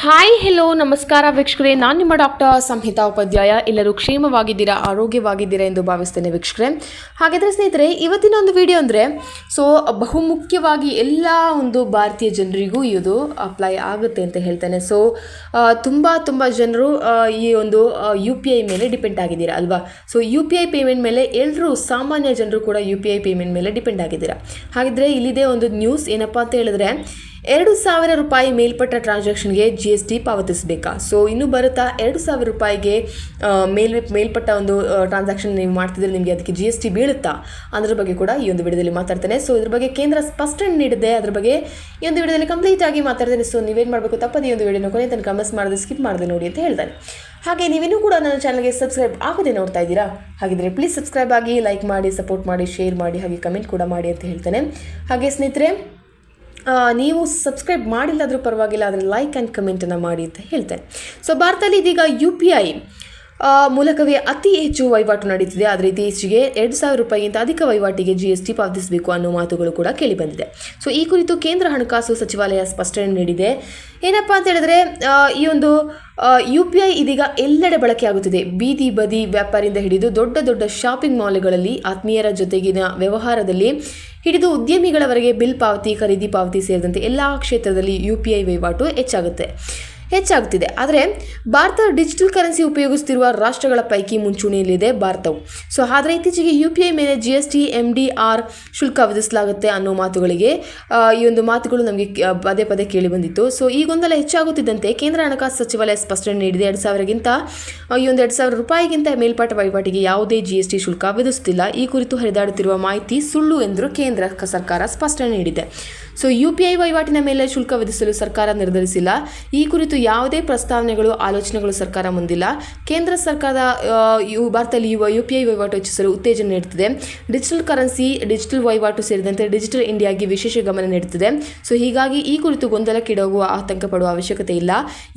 Hi hello ನಮಸ್ಕಾರ ವೀಕ್ಷಕರೇ, ನಾನು ನಿಮ್ಮ ಡಾಕ್ಟರ್ ಸಂಹಿತಾ ಉಪಾಧ್ಯಾಯ. ಎಲ್ಲರೂ ಕ್ಷೇಮವಾಗಿದ್ದೀರಾ, ಆರೋಗ್ಯವಾಗಿದ್ದೀರಾ ಎಂದು ಭಾವಿಸ್ತೇನೆ ವೀಕ್ಷಕರೇ. ಹಾಗಾದರೆ ಸ್ನೇಹಿತರೆ, ಇವತ್ತಿನ ಒಂದು ವಿಡಿಯೋ ಅಂದರೆ ಬಹುಮುಖ್ಯವಾಗಿ ಎಲ್ಲ ಒಂದು ಭಾರತೀಯ ಜನರಿಗೂ ಇದು ಅಪ್ಲೈ ಆಗುತ್ತೆ ಅಂತ ಹೇಳ್ತೇನೆ. ತುಂಬ ಜನರು ಈ ಒಂದು UPI ಮೇಲೆ ಡಿಪೆಂಡ್ ಆಗಿದ್ದೀರಾ ಅಲ್ವಾ. UPI ಪೇಮೆಂಟ್ ಮೇಲೆ ಎಲ್ಲರೂ ಸಾಮಾನ್ಯ ಜನರು ಕೂಡ UPI ಪೇಮೆಂಟ್ ಮೇಲೆ ಡಿಪೆಂಡ್ ಆಗಿದ್ದೀರಾ. ಹಾಗಿದ್ರೆ ಇಲ್ಲಿದೆ ಒಂದು ನ್ಯೂಸ್, ಏನಪ್ಪ ಅಂತ ಹೇಳಿದ್ರೆ 2,000 ರೂಪಾಯಿ ಮೇಲ್ಪಟ್ಟ ಟ್ರಾನ್ಸಾಕ್ಷನ್ಗೆ GST ಪಾವತಿಸಬೇಕಾ. ಇನ್ನು ಬರುತ್ತಾ 2,000 ರೂಪಾಯಿಗೆ ಮೇಲ್ಪಟ್ಟ ಒಂದು ಟ್ರಾನ್ಸಾಕ್ಷನ್ ನೀವು ಮಾಡ್ತಿದ್ರೆ ನಿಮಗೆ ಅದಕ್ಕೆ GST ಬೀಳುತ್ತಾ ಅದ್ರ ಬಗ್ಗೆ ಕೂಡ ಈ ಒಂದು ವಿಡಿಯೋದಲ್ಲಿ ಮಾತಾಡ್ತೇನೆ. ಇದ್ರ ಬಗ್ಗೆ ಕೇಂದ್ರ ಸ್ಪಷ್ಟನೆ ನೀಡಿದೆ, ಅದ್ರ ಬಗ್ಗೆ ಈ ಒಂದು ವಿಡಿಯೋದಲ್ಲಿ ಕಂಪ್ಲೀಟ್ ಆಗಿ ಮಾತಾಡ್ತೇನೆ. ನೀವೇನು ಮಾಡಬೇಕು, ತಪ್ಪದೇ ಈ ಒಂದು ವಿಡಿಯೋನ ಕೊನೆ ತನಕ ಮಿಸ್ ಮಾಡದೆ ಸ್ಕಿಪ್ ಮಾಡದೆ ನೋಡಿ ಅಂತ ಹೇಳ್ತಾನೆ. ಹಾಗೆ ನೀವೇನೂ ಕೂಡ ನನ್ನ ಚಾನಲ್ಗೆ ಸಬ್ಸ್ಕ್ರೈಬ್ ಆಗದೆ ನೋಡ್ತಾ ಇದ್ದೀರಾ, ಹಾಗಿದ್ರೆ ಪ್ಲೀಸ್ ಸಬ್ಸ್ಕ್ರೈಬ್ ಆಗಿ, ಲೈಕ್ ಮಾಡಿ, ಸಪೋರ್ಟ್ ಮಾಡಿ, ಶೇರ್ ಮಾಡಿ, ಹಾಗೆ ಕಮೆಂಟ್ ಕೂಡ ಮಾಡಿ ಅಂತ ಹೇಳ್ತೇನೆ. ಹಾಗೆ ಸ್ನೇಹಿತರೆ, ನೀವು ಸಬ್ಸ್ಕ್ರೈಬ್ ಮಾಡಿಲ್ಲಾದರೂ ಪರವಾಗಿಲ್ಲ, ಆದರೆ ಲೈಕ್ ಆ್ಯಂಡ್ ಕಮೆಂಟನ್ನು ಮಾಡಿ ಅಂತ ಹೇಳ್ತೇನೆ. ಭಾರತದಲ್ಲಿ ಇದೀಗ UPI ಮೂಲಕವೇ ಅತಿ ಹೆಚ್ಚು ವಹಿವಾಟು ನಡೀತಿದೆ. ಆದರೆ ಇತ್ತೀಚೆಗೆ 2,000 ರೂಪಾಯಿಗಿಂತ ಅಧಿಕ ವಹಿವಾಟಿಗೆ GST ಪಾವತಿಸಬೇಕು ಅನ್ನೋ ಮಾತುಗಳು ಕೂಡ ಕೇಳಿಬಂದಿದೆ. ಈ ಕುರಿತು ಕೇಂದ್ರ ಹಣಕಾಸು ಸಚಿವಾಲಯ ಸ್ಪಷ್ಟನೆ ನೀಡಿದೆ. ಏನಪ್ಪ ಅಂತ ಹೇಳಿದ್ರೆ, ಈ ಒಂದು UPI ಇದೀಗ ಎಲ್ಲೆಡೆ ಬಳಕೆಯಾಗುತ್ತಿದೆ. ಬೀದಿ ಬದಿ ವ್ಯಾಪಾರಿಯಿಂದ ಹಿಡಿದು ದೊಡ್ಡ ಶಾಪಿಂಗ್ ಮಾಲ್ಗಳಲ್ಲಿ, ಆತ್ಮೀಯರ ಜೊತೆಗಿನ ವ್ಯವಹಾರದಲ್ಲಿ ಹಿಡಿದು ಉದ್ಯಮಿಗಳವರೆಗೆ ಬಿಲ್ ಪಾವತಿ, ಖರೀದಿ ಪಾವತಿ ಸೇರಿದಂತೆ ಎಲ್ಲ ಕ್ಷೇತ್ರದಲ್ಲಿ UPI ವಹಿವಾಟು ಹೆಚ್ಚಾಗುತ್ತಿದೆ. ಆದರೆ ಭಾರತ ಡಿಜಿಟಲ್ ಕರೆನ್ಸಿ ಉಪಯೋಗಿಸುತ್ತಿರುವ ರಾಷ್ಟ್ರಗಳ ಪೈಕಿ ಮುಂಚೂಣಿಯಲ್ಲಿದೆ ಭಾರತವು. ಆದರೆ ಇತ್ತೀಚೆಗೆ UPI ಮೇಲೆ GST MDR ಶುಲ್ಕ ವಿಧಿಸಲಾಗುತ್ತೆ ಅನ್ನೋ ಈ ಒಂದು ಮಾತುಗಳು ನಮಗೆ ಪದೇ ಕೇಳಿ ಬಂದಿತ್ತು. ಈ ಗೊಂದಲ ಹೆಚ್ಚಾಗುತ್ತಿದ್ದಂತೆ ಕೇಂದ್ರ ಹಣಕಾಸು ಸಚಿವಾಲಯ ಸ್ಪಷ್ಟನೆ ನೀಡಿದೆ. 2,000 ರೂಪಾಯಿಗಿಂತ ಮೇಲ್ಪಟ್ಟ ವಹಿವಾಟಿಗೆ ಯಾವುದೇ GST ಶುಲ್ಕ ವಿಧಿಸುತ್ತಿಲ್ಲ. ಈ ಕುರಿತು ಹರಿದಾಡುತ್ತಿರುವ ಮಾಹಿತಿ ಸುಳ್ಳು ಎಂದು ಕೇಂದ್ರ ಸರ್ಕಾರ ಸ್ಪಷ್ಟನೆ ನೀಡಿದೆ. UPI ವಹಿವಾಟಿನ ಮೇಲೆ ಶುಲ್ಕ ವಿಧಿಸಲು ಸರ್ಕಾರ ನಿರ್ಧರಿಸಿಲ್ಲ. ಈ ಕುರಿತು ಯಾವುದೇ ಪ್ರಸ್ತಾವನೆಗಳು, ಆಲೋಚನೆಗಳು ಸರ್ಕಾರ ಮುಂದಿಲ್ಲ. ಕೇಂದ್ರ ಸರ್ಕಾರದ ಭಾರತದಲ್ಲಿ UPI ವಹಿವಾಟು ಹೆಚ್ಚಿಸಲು ಉತ್ತೇಜನ ನೀಡುತ್ತಿದೆ. ಡಿಜಿಟಲ್ ಕರೆನ್ಸಿ, ಡಿಜಿಟಲ್ ವಹಿವಾಟು ಸೇರಿದಂತೆ ಡಿಜಿಟಲ್ ಇಂಡಿಯಾಗೆ ವಿಶೇಷ ಗಮನ ನೀಡುತ್ತಿದೆ. ಹೀಗಾಗಿ ಈ ಕುರಿತು ಗೊಂದಲಕ್ಕೀಡಾಗುವ, ಆತಂಕ ಪಡುವ ಅವಶ್ಯಕತೆ ಇಲ್ಲ.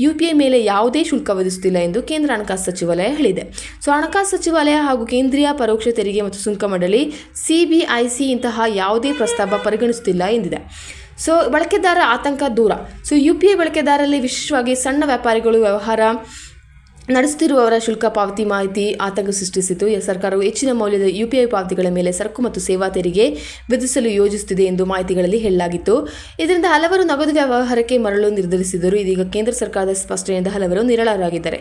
UPI ಮೇಲೆ ಯಾವುದೇ ಶುಲ್ಕ ವಿಧಿಸುತ್ತಿಲ್ಲ ಎಂದು ಕೇಂದ್ರ ಹಣಕಾಸು ಸಚಿವಾಲಯ ಹೇಳಿದೆ. ಹಣಕಾಸು ಸಚಿವಾಲಯ ಹಾಗೂ ಕೇಂದ್ರೀಯ ಪರೋಕ್ಷ ತೆರಿಗೆ ಮತ್ತು ಸುಂಕ ಮಂಡಳಿ CBIC ಇಂತಹ ಯಾವುದೇ ಪ್ರಸ್ತಾವ ಪರಿಗಣಿಸುತ್ತಿಲ್ಲ ಎಂದಿದೆ. ಬಳಕೆದಾರ ಆತಂಕ ದೂರ. UPI ಬಳಕೆದಾರರಲ್ಲಿ ವಿಶೇಷವಾಗಿ ಸಣ್ಣ ವ್ಯಾಪಾರಿಗಳು ವ್ಯವಹಾರ ನಡೆಸುತ್ತಿರುವವರ ಶುಲ್ಕ ಪಾವತಿ ಮಾಹಿತಿ ಆತಂಕ ಸೃಷ್ಟಿಸಿತು. ಸರ್ಕಾರವು ಹೆಚ್ಚಿನ ಮೌಲ್ಯದ UPI ಪಾವತಿಗಳ ಮೇಲೆ ಸರಕು ಮತ್ತು ಸೇವಾ ತೆರಿಗೆ ವಿಧಿಸಲು ಯೋಜಿಸುತ್ತಿದೆ ಎಂದು ಮಾಹಿತಿಗಳಲ್ಲಿ ಹೇಳಲಾಗಿತ್ತು. ಇದರಿಂದ ಹಲವರು ನಗದು ವ್ಯವಹಾರಕ್ಕೆ ಮರಳಲು ನಿರ್ಧರಿಸಿದರು. ಇದೀಗ ಕೇಂದ್ರ ಸರ್ಕಾರದ ಸ್ಪಷ್ಟನೆಯಿಂದ ಹಲವರು ನಿರಾಳರಾಗಿದ್ದಾರೆ.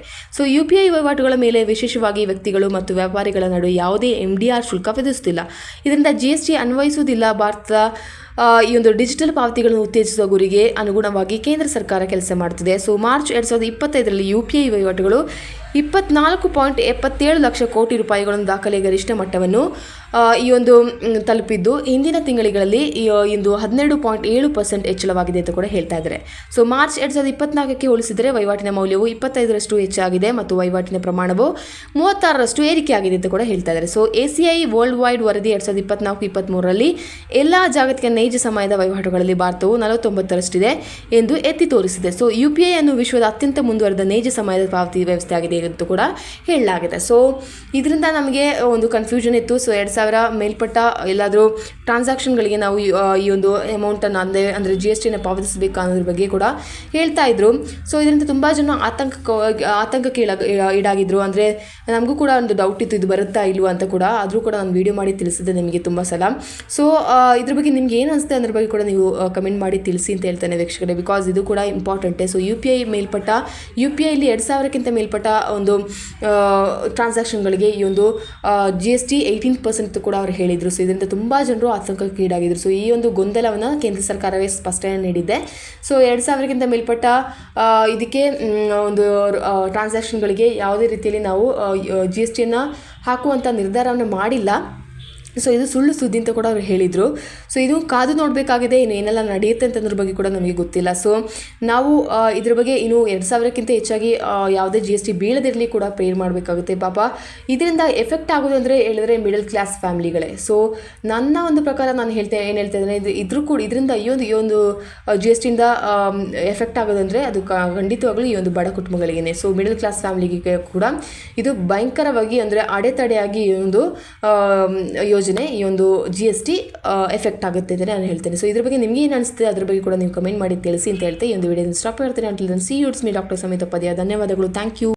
UPI ವಹಿವಾಟುಗಳ ಮೇಲೆ ವಿಶೇಷವಾಗಿ ವ್ಯಕ್ತಿಗಳು ಮತ್ತು ವ್ಯಾಪಾರಿಗಳ ನಡುವೆ ಯಾವುದೇ MDR ಶುಲ್ಕ ವಿಧಿಸುತ್ತಿಲ್ಲ. ಇದರಿಂದ GST ಅನ್ವಯಿಸುವುದಿಲ್ಲ. ಭಾರತದ ಈ ಒಂದು ಡಿಜಿಟಲ್ ಪಾವತಿಗಳನ್ನು ಉತ್ತೇಜಿಸುವ ಗುರಿಗೆ ಅನುಗುಣವಾಗಿ ಕೇಂದ್ರ ಸರ್ಕಾರ ಕೆಲಸ ಮಾಡುತ್ತಿದೆ. ಮಾರ್ಚ್ 2025ರಲ್ಲಿ UPI ವಹಿವಾಟುಗಳು 24.77 ಲಕ್ಷ ಕೋಟಿ ರೂಪಾಯಿಗಳನ್ನು ದಾಖಲೆ ಗರಿಷ್ಠ ಮಟ್ಟವನ್ನು ಈ ಒಂದು ತಲುಪಿದ್ದು, ಹಿಂದಿನ ತಿಂಗಳಲ್ಲಿ ಇಂದು 12.7% ಹೆಚ್ಚಳವಾಗಿದೆ ಅಂತ ಕೂಡ ಹೇಳ್ತಾ ಇದ್ದಾರೆ. ಮಾರ್ಚ್ 2024ಕ್ಕೆ ಹೋಲಿಸಿದರೆ ವಹಿವಾಟಿನ ಮೌಲ್ಯವು 25% ಹೆಚ್ಚಾಗಿದೆ ಮತ್ತು ವಹಿವಾಟಿನ ಪ್ರಮಾಣವು 36% ಏರಿಕೆಯಾಗಿದೆ ಅಂತ ಕೂಡ ಹೇಳ್ತಾ ಇದ್ದಾರೆ. ACI ವರ್ಲ್ಡ್ ವೈಡ್ ವರದಿ 2024-23ರಲ್ಲಿ ಎಲ್ಲ ಜಾಗತಿಕ ನೈಜ ಸಮಯದ ವಹಿವಾಟುಗಳಲ್ಲಿ ಭಾರತವು 49ರಷ್ಟಿದೆ ಎಂದು ಎತ್ತಿ ತೋರಿಸಿದೆ. UPI ಅನ್ನು ವಿಶ್ವದ ಅತ್ಯಂತ ಮುಂದುವರೆದ ನೈಜ ಸಮಯದ ಪಾವತಿ ವ್ಯವಸ್ಥೆ ಆಗಿದೆ ಅಂತ ಕೂಡ ಹೇಳಲಾಗಿದೆ. ಇದರಿಂದ ನಮಗೆ ಒಂದು ಕನ್ಫ್ಯೂಷನ್ ಇತ್ತು. 2,000 ಮೇಲ್ಪಟ್ಟ ಎಲ್ಲಾದರೂ ಟ್ರಾನ್ಸಾಕ್ಷನ್ಗಳಿಗೆ ನಾವು ಈ ಒಂದು ಅಮೌಂಟನ್ನು ಅಂದರೆ GSTನ ಪಾವತಿಸಬೇಕು ಅನ್ನೋದ್ರ ಬಗ್ಗೆ ಕೂಡ ಹೇಳ್ತಾ ಇದ್ರು. ಇದರಿಂದ ತುಂಬ ಜನ ಆತಂಕಕ್ಕೆ ಈಡಾಗಿದ್ರು. ಅಂದರೆ ನಮಗೂ ಕೂಡ ಒಂದು ಡೌಟ್ ಇತ್ತು, ಇದು ಬರುತ್ತಾ ಇಲ್ವಾ ಅಂತ ಕೂಡ. ಆದರೂ ಕೂಡ ನಾನು ವಿಡಿಯೋ ಮಾಡಿ ತಿಳಿಸಿದ್ದೆ ನಿಮಗೆ ತುಂಬ ಸಲ. ಇದ್ರ ಬಗ್ಗೆ ನಿಮ್ಗೆ ಏನು ಅನಿಸುತ್ತೆ ಅದ್ರ ಬಗ್ಗೆ ಕೂಡ ನೀವು ಕಮೆಂಟ್ ಮಾಡಿ ತಿಳಿಸಿ ಅಂತ ಹೇಳ್ತೇನೆ ವೀಕ್ಷಕರೇ, ಬಿಕಾಸ್ ಇದು ಕೂಡ ಇಂಪಾರ್ಟೆಂಟೇ. UPI ಮೇಲ್ಪಟ್ಟ UPIಲಿ 2,000ಕ್ಕಿಂತ ಮೇಲ್ಪಟ್ಟ ಒಂದು ಟ್ರಾನ್ಸಾಕ್ಷನ್ಗಳಿಗೆ ಈ ಒಂದು GST 18% ಕೂಡ ಅವರು ಹೇಳಿದರು. ಇದರಿಂದ ತುಂಬ ಜನರು ಆತಂಕಕ್ಕೆ ಈಡಾಗಿದ್ರು. ಈ ಒಂದು ಗೊಂದಲವನ್ನು ಕೇಂದ್ರ ಸರ್ಕಾರವೇ ಸ್ಪಷ್ಟನೆ ನೀಡಿದೆ. 2,000ಕ್ಕಿಂತ ಮೇಲ್ಪಟ್ಟ ಇದಕ್ಕೆ ಒಂದು ಟ್ರಾನ್ಸಾಕ್ಷನ್ಗಳಿಗೆ ಯಾವುದೇ ರೀತಿಯಲ್ಲಿ ನಾವು GSTಯನ್ನು ಹಾಕುವಂಥ ನಿರ್ಧಾರವನ್ನು ಮಾಡಿಲ್ಲ. ಇದು ಸುಳ್ಳು ಸುದ್ದಿ ಅಂತ ಕೂಡ ಅವರು ಹೇಳಿದರು. ಇದು ಕಾದು ನೋಡಬೇಕಾಗಿದೆ, ಏನೆಲ್ಲ ನಡೆಯುತ್ತೆ ಅಂತಂದ್ರ ಬಗ್ಗೆ ಕೂಡ ನಮಗೆ ಗೊತ್ತಿಲ್ಲ. ನಾವು ಇದ್ರ ಬಗ್ಗೆ ಇನ್ನು 2,000ಕ್ಕಿಂತ ಹೆಚ್ಚಾಗಿ ಯಾವುದೇ GST ಬೀಳದಿರಲಿ ಕೂಡ ಪ್ರೇರ್ ಮಾಡಬೇಕಾಗುತ್ತೆ. ಪಾಪ ಇದರಿಂದ ಎಫೆಕ್ಟ್ ಆಗೋದು ಅಂದರೆ ಹೇಳಿದ್ರೆ ಮಿಡಲ್ ಕ್ಲಾಸ್ ಫ್ಯಾಮಿಲಿಗಳೇ. ನನ್ನ ಒಂದು ಪ್ರಕಾರ ನಾನು ಏನು ಹೇಳ್ತಾ ಇದ್ದೇನೆ, ಇದರಿಂದ ಈ ಒಂದು GSTಯಿಂದ ಎಫೆಕ್ಟ್ ಆಗೋದಂದರೆ ಅದು ಖಂಡಿತವಾಗಲೂ ಈ ಒಂದು ಬಡ ಕುಟುಂಬಗಳಿಗೇನೆ. ಮಿಡಲ್ ಕ್ಲಾಸ್ ಫ್ಯಾಮಿಲಿಗೆ ಕೂಡ ಇದು ಭಯಂಕರವಾಗಿ ಅಂದರೆ ಅಡೆತಡೆಯಾಗಿ ಈ ಒಂದು ಯೋಜನೆ, ಈ ಒಂದು GST ಎಫೆಕ್ಟ್ ಆಗುತ್ತೆ ಅಂತ ನಾನು ಹೇಳ್ತೇನೆ. ಸೊ ಇದ್ರ ಬಗ್ಗೆ ನಿಮಗೆ ಏನು ಅನಿಸುತ್ತೆ ಅದ್ರ ಬಗ್ಗೆ ಕೂಡ ನೀವು ಕಮೆಂಟ್ ಮಾಡಿ ತಿಳಿಸಿ ಅಂತ ಹೇಳ್ತೆ ಈ ಒಂದು ವಿಡಿಯೋನ ಸ್ಟಾಪ್ ಮಾಡ್ತೇನೆ. Until then see you, it's me doctor Samhita Upadhyaya. ಧನ್ಯವಾದಗಳು. Thank you.